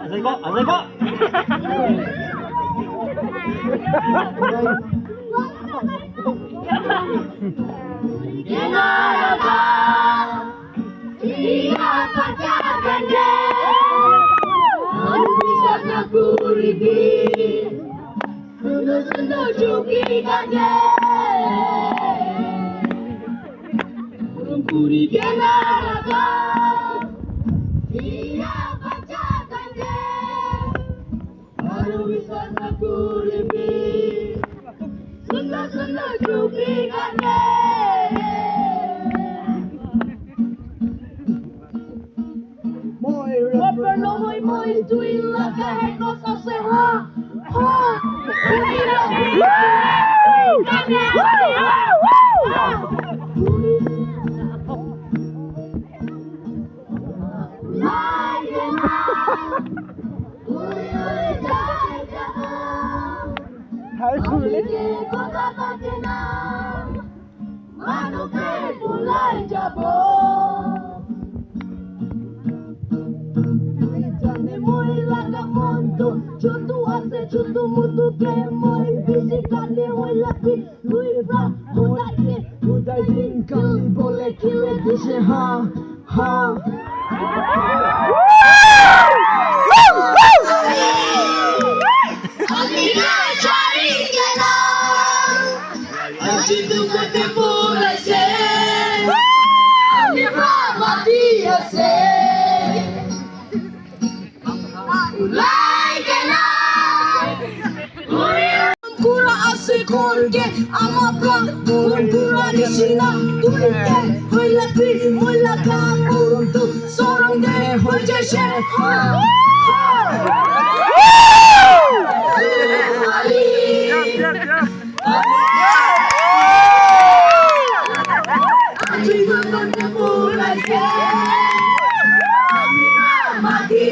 Azay ko. Iya pacaran deh, bisa sakuribi, sudah cuki kanye, belum kuri kenapa? Iya pacaran deh, bisa sakuribi, sudah cuki kanye. Moi tuilla kehkossa se ha. Junto hace junto mutu ke moi physically hoi lapi lui ra hudai din kali bole kile dise ha ha Amina cari kena Anjing tu kote pula se Amira mati se Korge ama pran pura disina tulke hoila pi hoila kam uruntu sorong de hoje she Mati